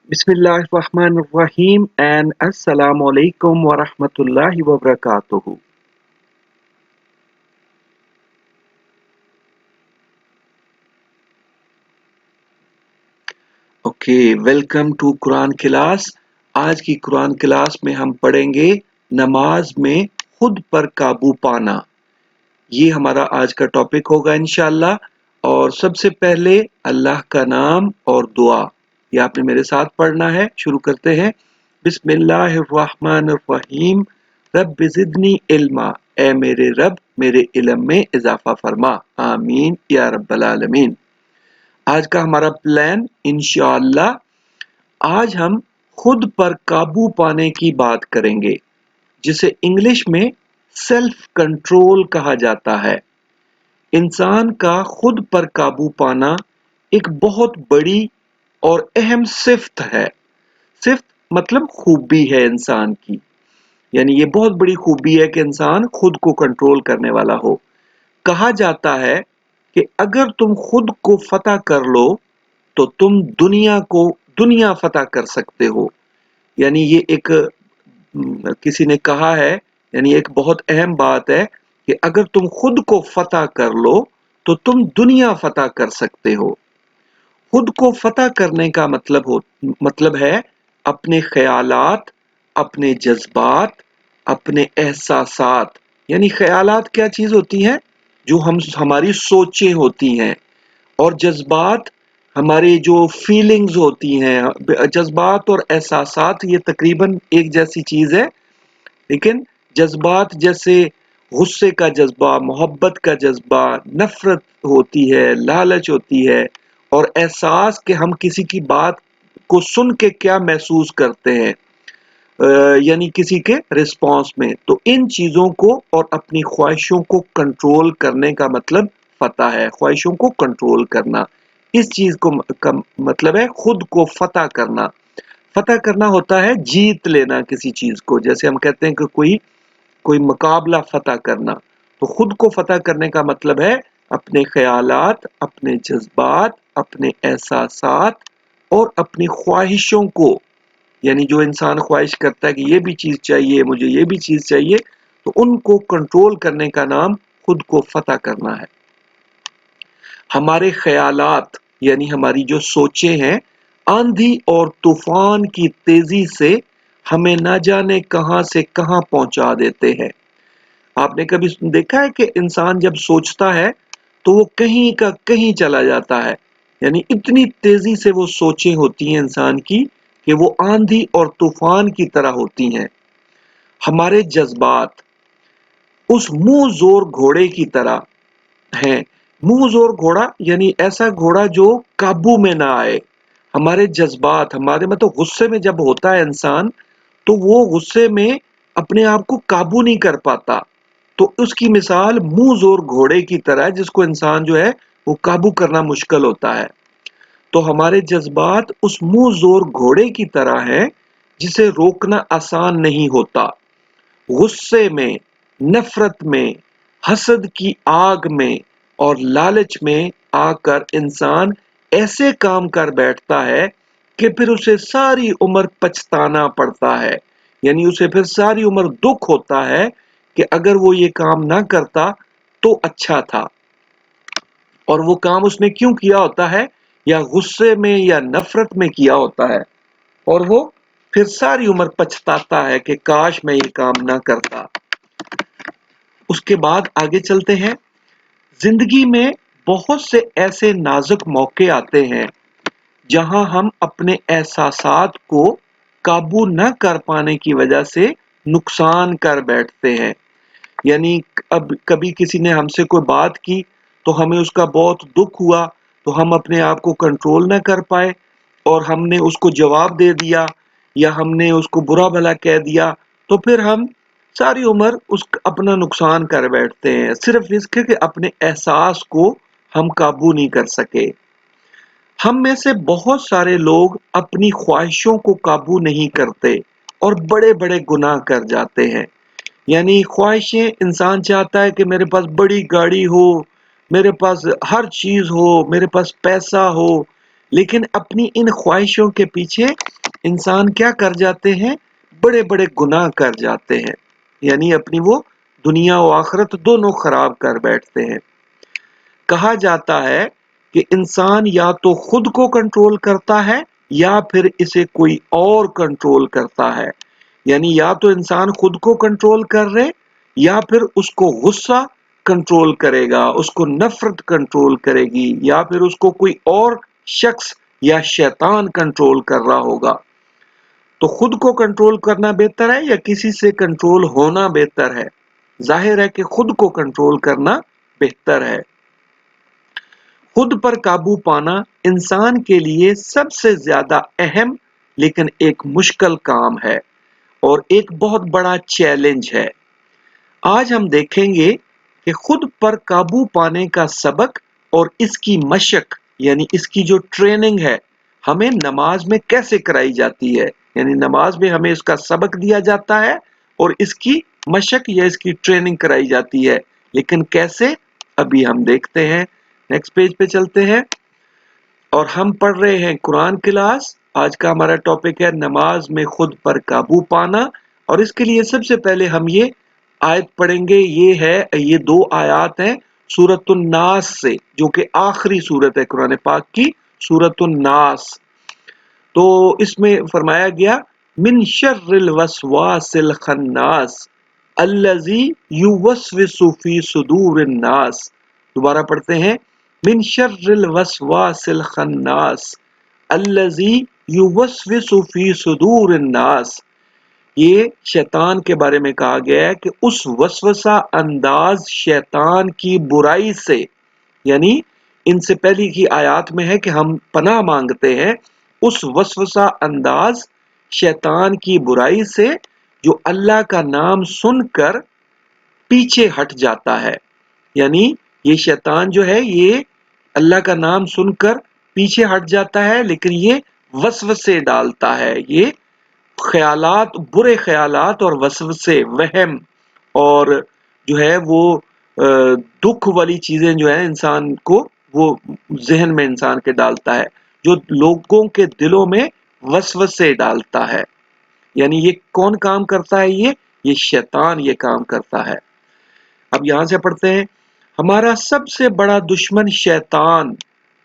Bismillahirrahmanirrahim and Assalamu alaikum wa rahmatullahi wa barakatuhu. Welcome to Quran class. आज की Quran class में हम पढ़ेंगे नमाज में खुद पर काबू पाना। ये हमारा आज का टॉपिक होगा इंशाल्लाह। और सबसे पहले अल्लाह का नाम और दुआ, ये आपने मेरे साथ पढ़ना है। शुरू करते हैं। बिस्मिल्लाहिर्रहमानिर्रहीम। रब्बि ज़िदनी इल्मा, ए मेरे रब मेरे इल्म में इजाफा फरमा। आमीन या रब्बल आलमीन। आज का हमारा प्लान इंशाअल्लाह, आज हम खुद पर काबू पाने की बात करेंगे, जिसे इंग्लिश में सेल्फ कंट्रोल कहा जाता है। इंसान का खुद पर काबू पाना एक बहुत बड़ी और अहम सिफ्त है। सिफ्त मतलब खूबी है इंसान की, यानी ये बहुत बड़ी खूबी है कि इंसान खुद को कंट्रोल करने वाला हो। कहा जाता है कि अगर तुम खुद को फतह कर लो तो तुम दुनिया फतह कर सकते हो। यानी ये एक किसी ने कहा है, यानी एक बहुत अहम बात है कि अगर तुम खुद को फतह कर लो तो तुम दुनिया फतह कर सकते हो। खुद को फतह करने का मतलब है अपने ख्यालात, अपने जज्बात, अपने एहसासात। यानी ख्यालात क्या चीज होती है? जो हमारी सोचें होती हैं। और जज्बात हमारी जो फीलिंग्स होती हैं। जज्बात और एहसासात ये तकरीबन एक जैसी चीज है, लेकिन जज्बात जैसे गुस्से का जज्बा, मोहब्बत का जज्बा, नफरत होती है, लालच होती है, और एहसास कि हम किसी की बात को सुन के क्या महसूस करते हैं, यानी किसी के रिस्पॉन्स में। तो इन चीजों को और अपनी ख्वाहिशों को कंट्रोल करने का मतलब फतह है। ख्वाहिशों को कंट्रोल करना, इस चीज का मतलब है खुद को फतह करना। फतह करना होता है जीत लेना किसी चीज को। जैसे हम कहते हैं कि कोई कोई मुकाबला फतह करना। तो खुद को फतह करने का मतलब है अपने ख्यालात, अपने जज्बात, अपने एहसासात और अपनी ख्वाहिशों को, यानी जो इंसान ख्वाहिश करता है कि ये भी चीज चाहिए, मुझे ये भी चीज चाहिए, तो उनको कंट्रोल करने का नाम खुद को फतह करना है। हमारे ख्यालात यानी हमारी जो सोचें हैं, आंधी और तूफान की तेजी से हमें ना जाने कहां से कहां पहुंचा देते हैं। आपने कभी देखा है कि इंसान जब सोचता है तो वो कहीं का कहीं चला जाता है। यानी इतनी तेजी से वो सोचें होती हैं इंसान की कि वो आंधी और तूफान की तरह होती हैं। हमारे जज्बात उस मुंह जोर घोड़े की तरह हैं। मुंह जोर घोड़ा यानी ऐसा घोड़ा जो काबू में ना आए। हमारे जज्बात, हमारे मतलब गुस्से में जब होता है इंसान, तो वो गुस्से में अपने आप को काबू नहीं कर पाता। तो उसकी मिसाल मुंह जोर घोड़े की तरह है, जिसको इंसान जो है वो काबू करना मुश्किल होता है। तो हमारे जज्बात उस मुंह जोर घोड़े की तरह हैं, जिसे रोकना आसान नहीं होता। गुस्से में, नफरत में, हसद की आग में और लालच में आकर इंसान ऐसे काम कर बैठता है कि फिर उसे सारी उम्र पछताना पड़ता है। यानी उसे फिर सारी उम्र दुख होता है कि अगर वो ये काम ना करता तो अच्छा था। और वो काम उसने क्यों किया होता है, या गुस्से में या नफरत में किया होता है, और वो फिर सारी उम्र पछताता है कि काश मैं ये काम ना करता। उसके बाद आगे चलते हैं। जिंदगी में बहुत से ऐसे नाजुक मौके आते हैं जहां हम अपने एहसासात को काबू न कर पाने की वजह से नुकसान कर बैठते हैं। यानी अब कभी किसी ने हमसे कोई बात की तो हमें उसका बहुत दुख हुआ, तो हम अपने आप को कंट्रोल न कर पाए और हमने उसको जवाब दे दिया या हमने उसको बुरा भला कह दिया, तो फिर हम सारी उम्र उस अपना नुकसान कर बैठते हैं, सिर्फ इसके कि अपने एहसास को हम काबू नहीं कर सके। हम में से बहुत सारे लोग अपनी ख्वाहिशों को काबू नहीं करते और बड़े बड़े गुनाह कर जाते हैं। यानी ख्वाहिशें, इंसान चाहता है कि मेरे पास बड़ी गाड़ी हो, मेरे पास हर चीज हो, मेरे पास पैसा हो, लेकिन अपनी इन ख्वाहिशों के पीछे इंसान क्या कर जाते हैं, बड़े बड़े गुनाह कर जाते हैं, यानी अपनी वो दुनिया और आखिरत दोनों खराब कर बैठते हैं। कहा जाता है कि इंसान या तो खुद को कंट्रोल करता है या फिर इसे कोई और कंट्रोल करता है। यानी या तो इंसान खुद को कंट्रोल कर रहे, या फिर उसको गुस्सा कंट्रोल करेगा, उसको नफरत कंट्रोल करेगी, या फिर उसको कोई और शख्स या शैतान कंट्रोल कर रहा होगा। तो खुद को कंट्रोल करना बेहतर है या किसी से कंट्रोल होना बेहतर है? जाहिर है कि खुद को कंट्रोल करना बेहतर है। खुद पर काबू पाना इंसान के लिए सबसे ज्यादा अहम लेकिन एक मुश्किल काम है और एक बहुत बड़ा चैलेंज है। आज हम देखेंगे कि खुद पर काबू पाने का सबक और इसकी मशक यानी इसकी जो ट्रेनिंग है हमें नमाज में कैसे कराई जाती है। यानी नमाज में हमें इसका सबक दिया जाता है और इसकी मशक या इसकी ट्रेनिंग कराई जाती है, लेकिन कैसे, अभी हम देखते हैं। नेक्स्ट पेज पे चलते हैं और हम पढ़ रहे हैं कुरान क्लास। आज का हमारा टॉपिक है नमाज में खुद पर काबू पाना, और इसके लिए सबसे पहले हम ये आयत पढ़ेंगे। ये दो आयत हैं सूरतुन नास से, जो कि आखिरी सूरत है कुरान पाक की, सूरतुन नास। तो इसमें फरमाया गया मिन शर्रिल वसवासिल खन्नास अल्लज़ी युवस्विसु फी सुदूरिन नास। दोबारा पढ़ते हैं, मिन शर्रिल वसवासिल खन्नास अल्लज़ी युवस्विसु फी सुदूरिन नास। ये शैतान के बारे में कहा गया है कि उस वसवसा अंदाज शैतान की बुराई से, यानी इनसे पहले की आयत में है कि हम पनाह मांगते हैं उस वसवसा अंदाज शैतान की बुराई से जो अल्लाह का नाम सुनकर पीछे हट जाता है। यानी ये शैतान जो है ये अल्लाह का नाम सुनकर पीछे हट जाता है, लेकिन ये वसवसे डालता है, ये ख्यालात, बुरे ख्यालात और वसवसे, वहम और जो है वो दुख वाली चीजें जो है इंसान को वो जहन में इंसान के डालता है, जो लोगों के दिलों में वसवसे डालता है। यानी ये कौन काम करता है? ये शैतान ये काम करता है। अब यहां से पढ़ते हैं, हमारा सबसे बड़ा दुश्मन शैतान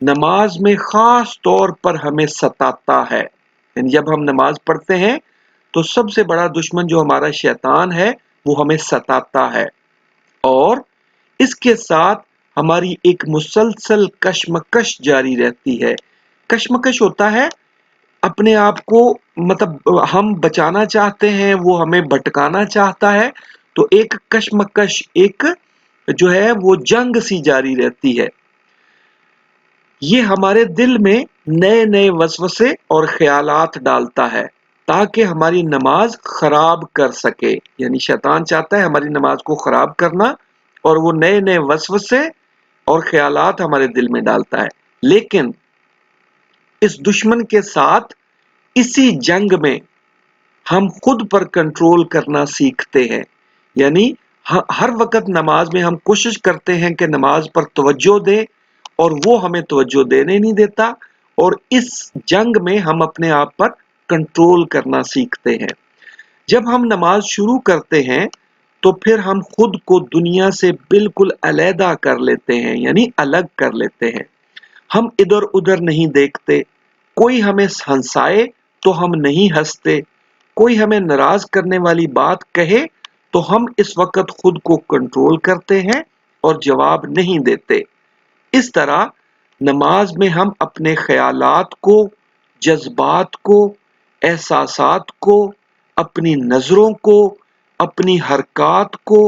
नमाज में खास तौर पर हमें सताता है। यानी जब हम नमाज पढ़ते हैं तो सबसे बड़ा दुश्मन जो हमारा शैतान है वो हमें सताता है, और इसके साथ हमारी एक मुसलसल कशमकश जारी रहती है। कशमकश होता है अपने आप को, मतलब हम बचाना चाहते हैं, वो हमें भटकाना चाहता है, तो एक कशमकश, एक जो है वो जंग सी जारी रहती है। ये हमारे दिल में नए नए वसवसे और ख्यालात डालता है ताकि हमारी नमाज खराब कर सके। यानी शैतान चाहता है हमारी नमाज को खराब करना, और वो नए नए वसवसे और ख्यालात हमारे दिल में डालता है। लेकिन इस दुश्मन के साथ इसी जंग में हम खुद पर कंट्रोल करना सीखते हैं। यानी हर वक्त नमाज में हम कोशिश करते हैं कि नमाज पर तवज्जो दें, और वो हमें तवज्जो देने नहीं देता, और इस जंग में हम अपने आप पर कंट्रोल करना सीखते हैं। जब हम नमाज शुरू करते हैं तो फिर हम खुद को दुनिया से बिल्कुल अलहदा कर लेते हैं, यानी अलग कर लेते हैं। हम इधर उधर नहीं देखते, कोई हमें हंसाए तो हम नहीं हंसते, कोई हमें नाराज करने वाली बात कहे तो हम इस वक्त खुद को कंट्रोल करते हैं और जवाब नहीं देते। इस तरह नमाज में हम अपने ख्यालात को, जज्बात को, एहसासात को, अपनी नजरों को, अपनी हरकत को,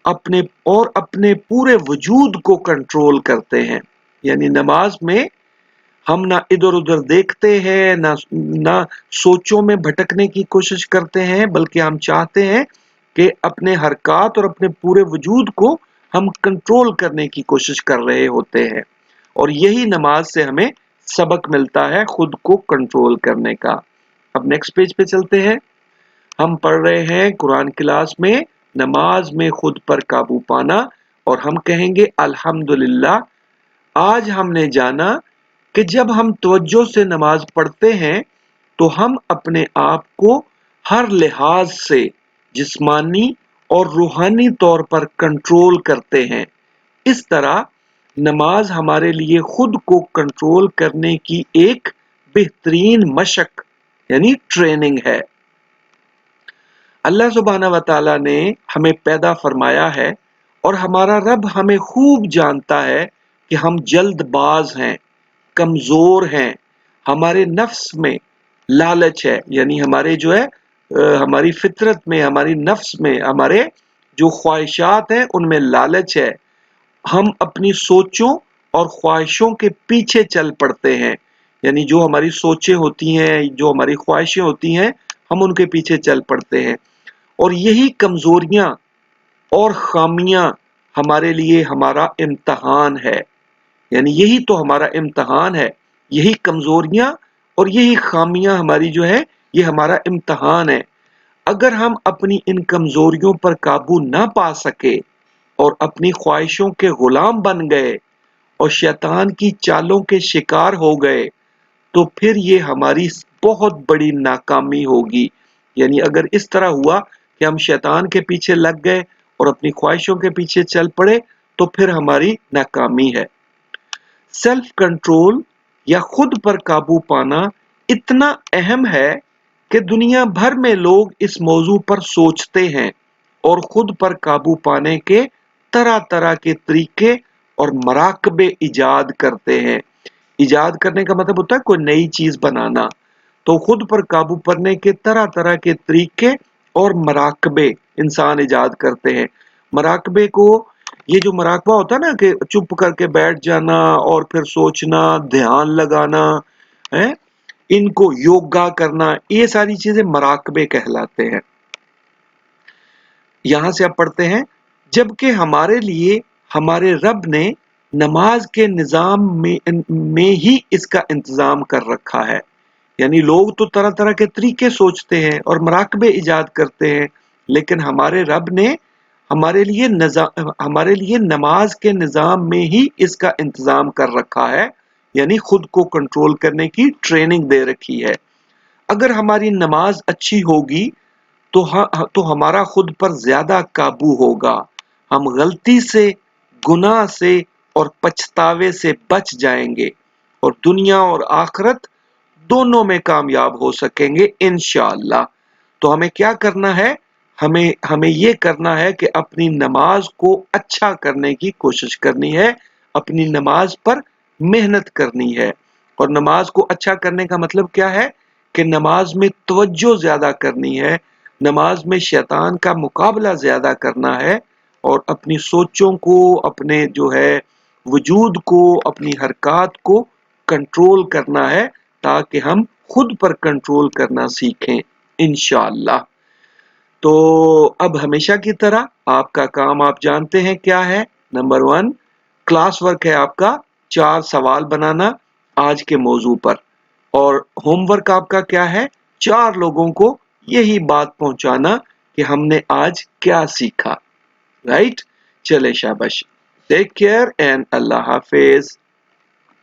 अपने पूरे वजूद को कंट्रोल करते हैं। यानी नमाज में हम ना इधर उधर देखते हैं, ना सोचों में भटकने की कोशिश करते हैं, बल्कि हम चाहते हैं कि अपने हरकत और अपने पूरे वजूद को हम कंट्रोल करने की कोशिश कर रहे होते हैं। और यही नमाज से हमें सबक मिलता है खुद को कंट्रोल करने का। अब नेक्स्ट पेज पे चलते हैं। हम पढ़ रहे हैं कुरान क्लास में नमाज में खुद पर काबू पाना, और हम कहेंगे अल्हम्दुलिल्लाह, आज हमने जाना کہ جب ہم توجہ سے نماز پڑھتے ہیں تو ہم اپنے آپ کو ہر لحاظ سے جسمانی اور روحانی طور پر کنٹرول کرتے ہیں۔ اس طرح نماز ہمارے لیے خود کو کنٹرول کرنے کی ایک بہترین مشق یعنی ٹریننگ ہے۔ اللہ سبحانہ و تعالیٰ نے ہمیں پیدا فرمایا ہے اور ہمارا رب ہمیں خوب جانتا ہے کہ ہم جلد باز ہیں، کمزور ہیں، ہمارے نفس میں لالچ ہے، یعنی ہمارے جو ہے ہماری فطرت میں، ہماری نفس میں، ہمارے جو خواہشات ہیں ان میں لالچ ہے۔ ہم اپنی سوچوں اور خواہشوں کے پیچھے چل پڑتے ہیں، یعنی جو ہماری سوچیں ہوتی ہیں، جو ہماری خواہشیں ہوتی ہیں، ہم ان کے پیچھے چل پڑتے ہیں، اور یہی کمزوریاں اور خامیاں ہمارے لیے ہمارا امتحان ہے، یعنی یہی تو ہمارا امتحان ہے، یہی کمزوریاں اور یہی خامیاں ہماری جو ہے یہ ہمارا امتحان ہے۔ اگر ہم اپنی ان کمزوریوں پر قابو نہ پا سکے اور اپنی خواہشوں کے غلام بن گئے اور شیطان کی چالوں کے شکار ہو گئے تو پھر یہ ہماری بہت بڑی ناکامی ہوگی۔ یعنی اگر اس طرح ہوا کہ ہم شیطان کے پیچھے لگ گئے اور اپنی خواہشوں کے پیچھے چل پڑے تو پھر ہماری ناکامی ہے۔ سیلف کنٹرول یا خود پر قابو پانا اتنا اہم ہے کہ دنیا بھر میں لوگ اس موضوع پر سوچتے ہیں اور خود پر قابو پانے کے طرح طرح کے طریقے اور مراقبے ایجاد کرتے ہیں۔ ایجاد کرنے کا مطلب ہوتا ہے کوئی نئی چیز بنانا، تو خود پر قابو پانے کے طرح طرح کے طریقے اور مراقبے انسان ایجاد کرتے ہیں۔ مراقبے کو، یہ جو مراقبہ ہوتا ہے نا کہ چپ کر کے بیٹھ جانا اور پھر سوچنا، دھیان لگانا، ان کو یوگا کرنا، یہ ساری چیزیں مراقبے کہلاتے ہیں۔ یہاں سے اب پڑھتے ہیں، جبکہ ہمارے لیے ہمارے رب نے نماز کے نظام میں ہی اس کا انتظام کر رکھا ہے۔ یعنی لوگ تو طرح طرح کے طریقے سوچتے ہیں اور مراقبے ایجاد کرتے ہیں، لیکن ہمارے رب نے ہمارے لیے نماز کے نظام میں ہی اس کا انتظام کر رکھا ہے، یعنی خود کو کنٹرول کرنے کی ٹریننگ دے رکھی ہے۔ اگر ہماری نماز اچھی ہوگی تو ہمارا خود پر زیادہ قابو ہوگا، ہم غلطی سے، گناہ سے اور پچھتاوے سے بچ جائیں گے اور دنیا اور آخرت دونوں میں کامیاب ہو سکیں گے انشاءاللہ۔ تو ہمیں کیا کرنا ہے؟ ہمیں یہ کرنا ہے کہ اپنی نماز کو اچھا کرنے کی کوشش کرنی ہے، اپنی نماز پر محنت کرنی ہے۔ اور نماز کو اچھا کرنے کا مطلب کیا ہے؟ کہ نماز میں توجہ زیادہ کرنی ہے، نماز میں شیطان کا مقابلہ زیادہ کرنا ہے، اور اپنی سوچوں کو، اپنے جو ہے وجود کو، اپنی حرکات کو کنٹرول کرنا ہے تاکہ ہم خود پر کنٹرول کرنا سیکھیں انشاءاللہ۔ تو اب ہمیشہ کی طرح آپ کا کام آپ جانتے ہیں کیا ہے۔ نمبر 1 کلاس ورک ہے آپ کا 4 سوال بنانا آج کے موضوع پر، اور ہوم ورک آپ کا کیا ہے؟ 4 لوگوں کو یہی بات پہنچانا کہ ہم نے آج کیا سیکھا۔ رائٹ؟ چلے شاباش، ٹیک کیئر اینڈ اللہ حافظ۔